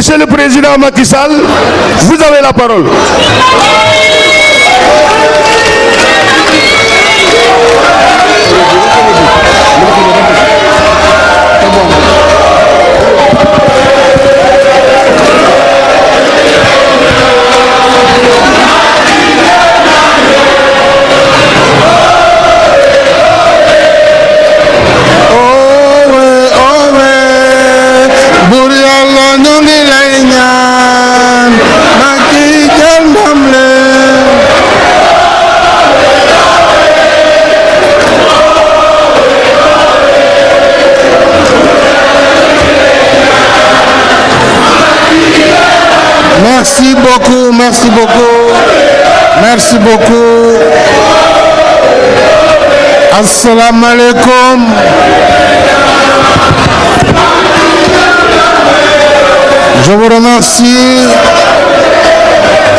Monsieur le Président Macky Sall, vous avez la parole. Merci beaucoup, merci beaucoup, merci beaucoup. Assalamu alaikum. Je vous remercie.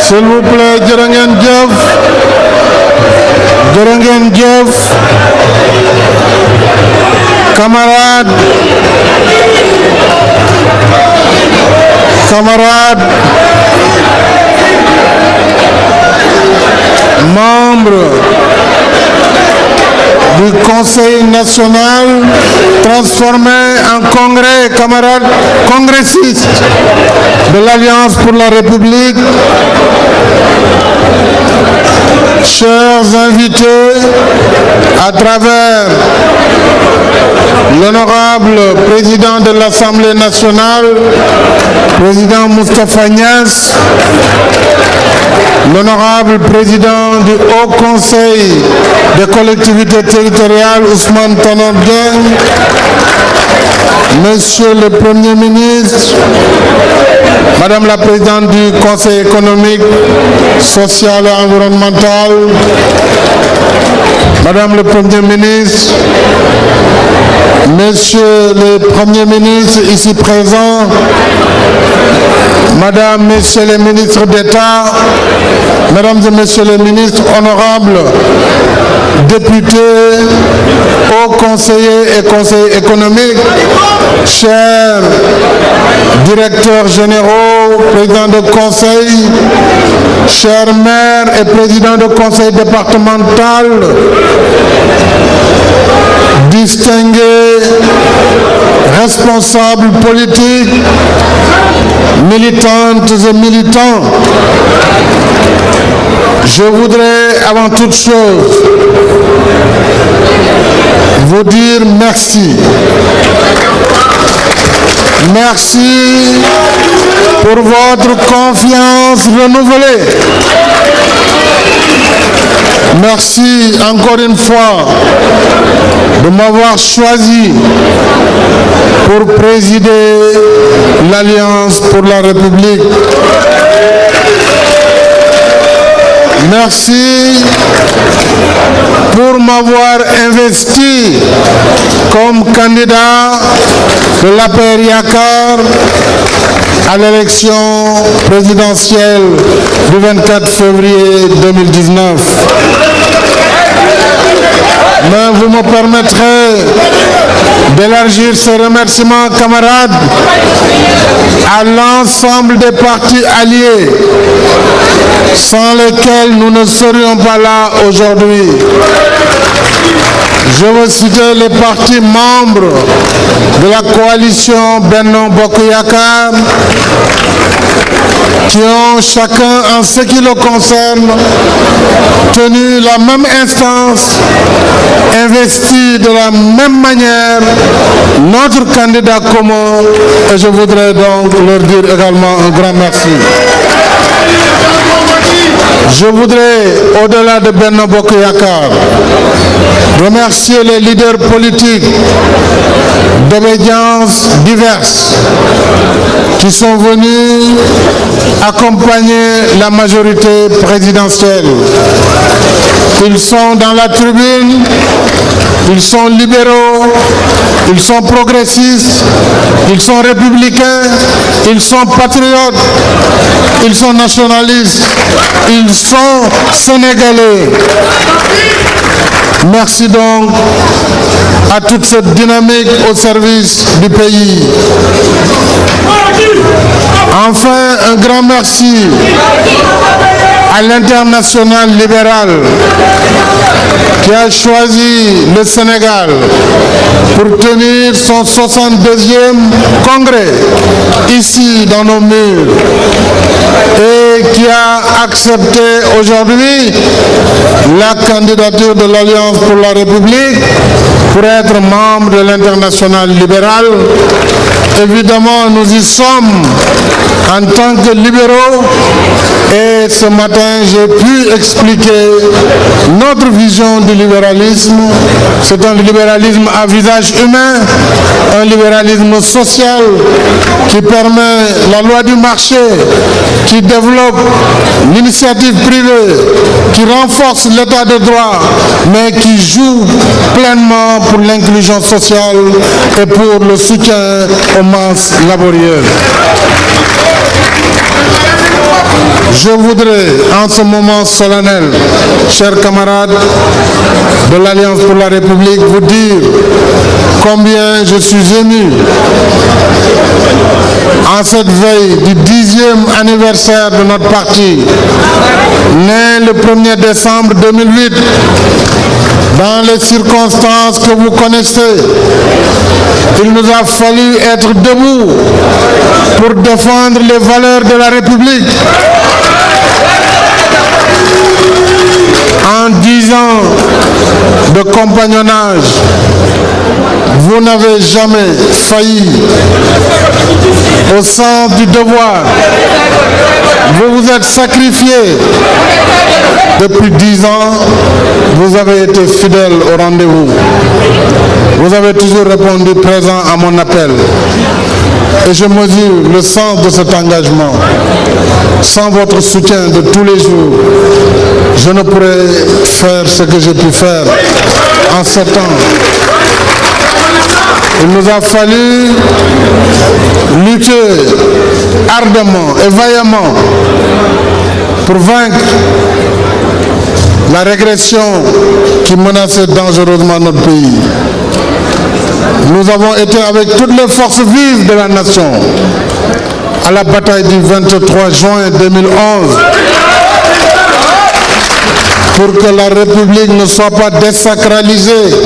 S'il vous plaît, Djerengen Diev. Djerengen Diev. Camarades. Camarades, membres du Conseil national transformé en congrès, camarades congressistes de l'Alliance pour la République, chers invités, à travers l'honorable président de l'Assemblée nationale, président Moustapha Niasse, l'honorable président du Haut Conseil des collectivités territoriales, Ousmane Tanor Dieng, Monsieur le Premier ministre, Madame la présidente du Conseil économique, social et environnemental, Madame le Premier ministre, Monsieur le Premier ministre ici présent, Madame, Messieurs les ministres d'État, Mesdames et Messieurs les ministres, honorables députés, hauts conseillers et conseillers économiques, chers directeurs généraux, présidents de conseil, chers maires et présidents de conseil départemental, distingués responsables politiques, militantes et militants, je voudrais avant toute chose vous dire merci. Merci pour votre confiance renouvelée. Merci encore une fois de m'avoir choisi pour présider l'Alliance pour la République. Merci pour m'avoir investi comme candidat de l'APR Yakar à l'élection présidentielle du 24 février 2019. Mais vous me permettrez d'élargir ce remerciement, camarades, à l'ensemble des partis alliés sans lesquels nous ne serions pas là aujourd'hui. Je veux citer les partis membres de la coalition Benno Bokk Yakaar qui ont chacun, en ce qui le concerne, tenu la même instance, investi de la même manière notre candidat commun, et je voudrais donc leur dire également un grand merci. Je voudrais, au-delà de Benno Bokk Yakaar, remercier les leaders politiques d'obédience diverses qui sont venus accompagner la majorité présidentielle. Ils sont dans la tribune, ils sont libéraux, ils sont progressistes, ils sont républicains, ils sont patriotes, ils sont nationalistes, ils sont sénégalais. Merci donc à toute cette dynamique au service du pays. Enfin, un grand merci à l'Internationale libérale qui a choisi le Sénégal pour tenir son 62e congrès ici dans nos murs et qui a accepté aujourd'hui la candidature de l'Alliance pour la République pour être membre de l'Internationale libérale. Évidemment, nous y sommes en tant que libéraux et ce matin, j'ai pu expliquer notre vision du libéralisme. C'est un libéralisme à visage humain, un libéralisme social qui permet la loi du marché, qui développe l'initiative privée, qui renforce l'état de droit, mais qui joue pleinement pour l'inclusion sociale et pour le soutien aux masses laborieuses. Je voudrais, en ce moment solennel, chers camarades de l'Alliance pour la République, vous dire combien je suis ému en cette veille du 10e anniversaire de notre parti, né le 1er décembre 2008, dans les circonstances que vous connaissez. Il nous a fallu être debout pour défendre les valeurs de la République. En 10 ans de compagnonnage, vous n'avez jamais failli au sens du devoir. Vous vous êtes sacrifié. Depuis 10 ans, vous avez été fidèle au rendez-vous. Vous avez toujours répondu présent à mon appel. Et je mesure le sens de cet engagement. Sans votre soutien de tous les jours, je ne pourrais faire ce que j'ai pu faire en 7 ans. Il nous a fallu lutter ardemment et vaillamment pour vaincre la régression qui menaçait dangereusement notre pays. Nous avons été avec toutes les forces vives de la nation à la bataille du 23 juin 2011 pour que la République ne soit pas désacralisée,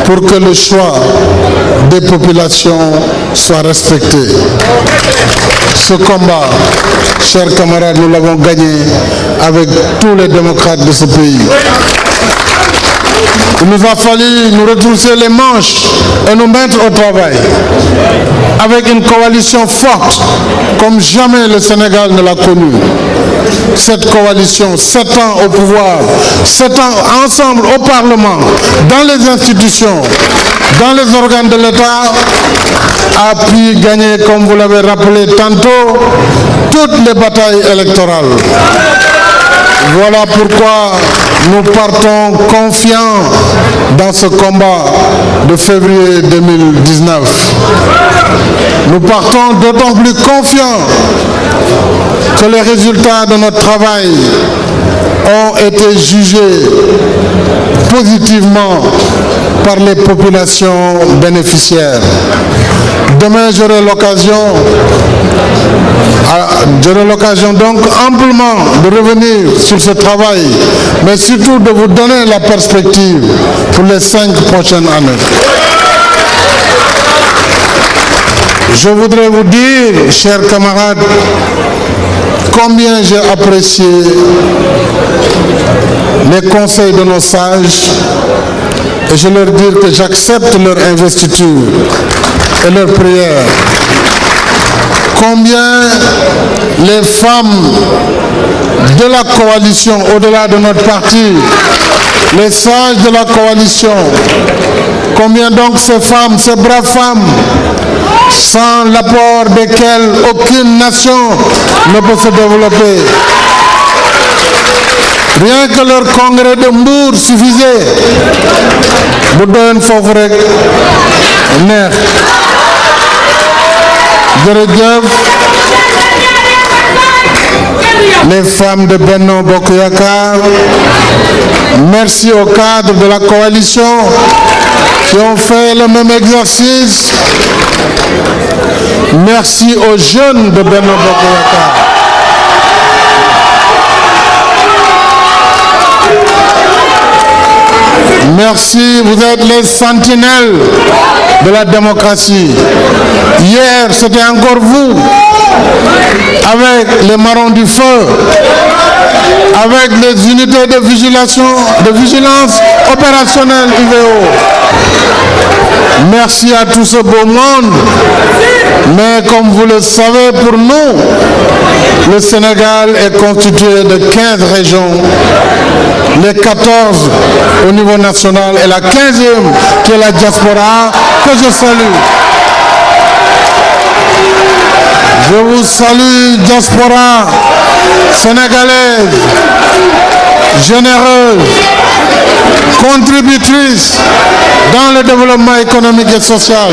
pour que le choix des populations soit respecté. Ce combat, chers camarades, nous l'avons gagné avec tous les démocrates de ce pays. Il nous a fallu nous retrousser les manches et nous mettre au travail avec une coalition forte comme jamais le Sénégal ne l'a connue. Cette coalition, 7 ans au pouvoir, 7 ans ensemble au Parlement, dans les institutions, dans les organes de l'État, a pu gagner, comme vous l'avez rappelé tantôt, toutes les batailles électorales. Voilà pourquoi nous partons confiants dans ce combat de février 2019. Nous partons d'autant plus confiants que les résultats de notre travail ont été jugés positivement par les populations bénéficiaires. Demain, j'aurai l'occasion donc amplement de revenir sur ce travail, mais surtout de vous donner la perspective pour les 5 prochaines années. Je voudrais vous dire, chers camarades, combien j'ai apprécié les conseils de nos sages et je leur dis que j'accepte leur investiture et leur prière. Combien les femmes de la coalition, au-delà de notre parti, les sages de la coalition, combien donc ces femmes, ces braves femmes, sans l'apport desquelles aucune nation ne peut se développer. Rien que leur congrès de Mbour suffisait. Bu doyoon foofu rek neex. Jërëjëf les femmes de Benno Bokk Yakaar, merci aux cadres de la coalition qui ont fait le même exercice. Merci aux jeunes de Benno Bokk Yakaar. Merci, vous êtes les sentinelles de la démocratie. Hier, c'était encore vous, avec les marrons du feu, avec les unités de vigilance opérationnelle UVO. Merci à tout ce beau monde. Mais comme vous le savez, pour nous, le Sénégal est constitué de 15 régions, les 14 au niveau national et la 15e qui est la diaspora, que je salue. Je vous salue, diaspora sénégalaise, généreuse, contributrice dans le développement économique et social.